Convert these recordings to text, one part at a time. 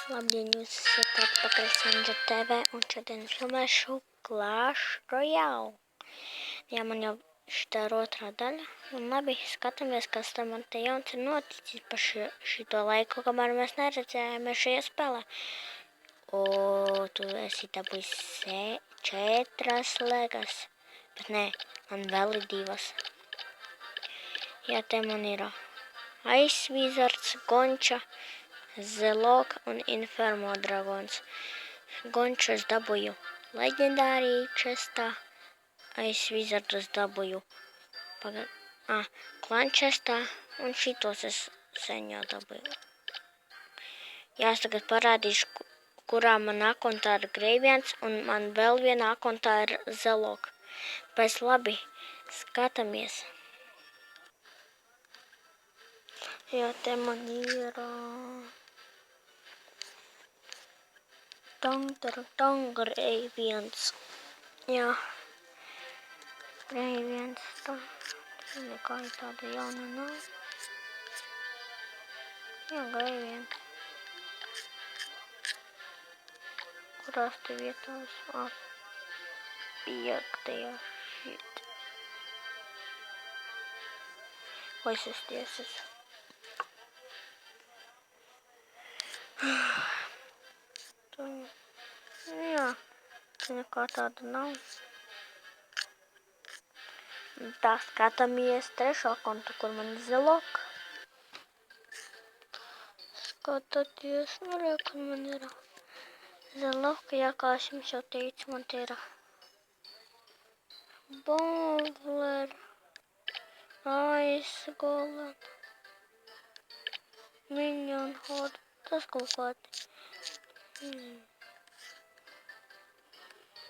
Labdien, jūs esat atpakaļ Sandra TV un šodien filmēšu Clash Royale. Jā, man jau šitā ir otrā daļa. Un labi, skatāmies, kas tam man te jauns ir noticis pa šito laiku, kamēr mēs neredzējāmies šajā spēlē. O, tu esi dabūjis 4 legas. Bet nē, man vēl ir 2. Jā, te man ir Ice Wizards, Gonča, Zelok un Inferno Dragons. Gonču es dabūju leģendāriju čestā, Ice Wizardu es dabūju klan čestā un šitos es sen jau dabūju. Jā, es tagad parādīšu, kurā man akontā ir Greiviens un man vēl vienā akontā ir Zelok. Pēc labi, skatāmies. Jā, te man ir Greiviens. Jā, Greiviens. Nekā ir tāda jauna nav. Jā, Greiviens. Kurās te vietās? 5. šit. Vai es esmu tiesas? Jā, nekā tāda nav. Tā skatāmies 3. kontu, kur man ir Zelok. Skatāties, kur man ir Zelok. Jā, kā es jums jau teicu, man te ir Bowler, Ice Golem, Minion Horde. Tas kaut kādi.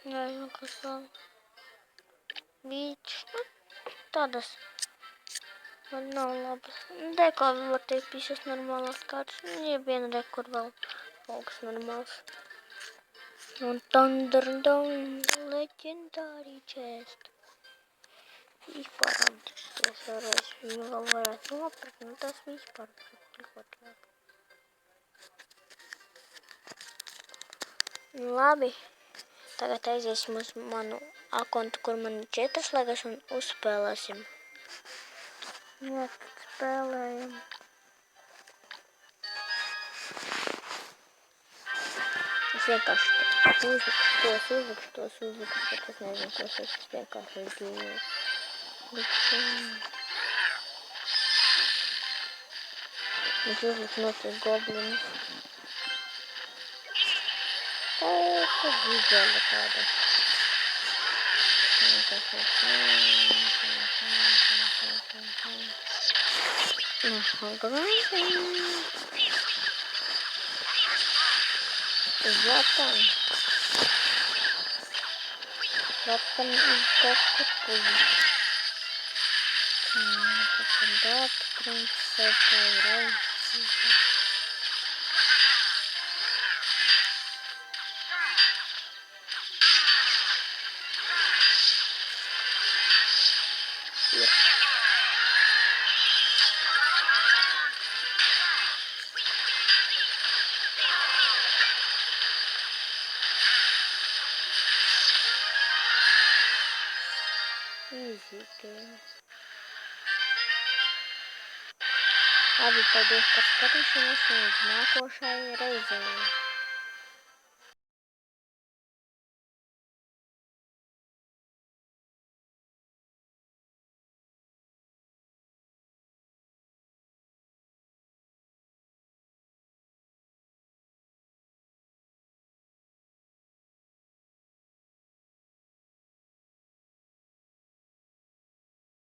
Nezinu, kas vēl. Beach. Tādas. Man nav labas. Dekā vēl teikt visas normālās kārtas. Ja viena rekur vēl augs normāls. Un Thunderdome leģendārī čest. Izparādīties vēlreiz. Viņu vēl varētu nopirkt, un tas vispār ļoti labi. Labi. Tagad aiziesim uz manu akontu, kur man ir 4 legas un uzspēlēsim. Jā, tad spēlējam. Es vienkārši uzlikšu tos, bet es nezinu, ko es vienkārši izgīju. Es uzlikšu notiek goblinus. Tas izvēle tāda. Zlatan из Кокупы. Солдат, принцесса, рай. Labi, paldies par skatīšanos un līdz nākošai reizei.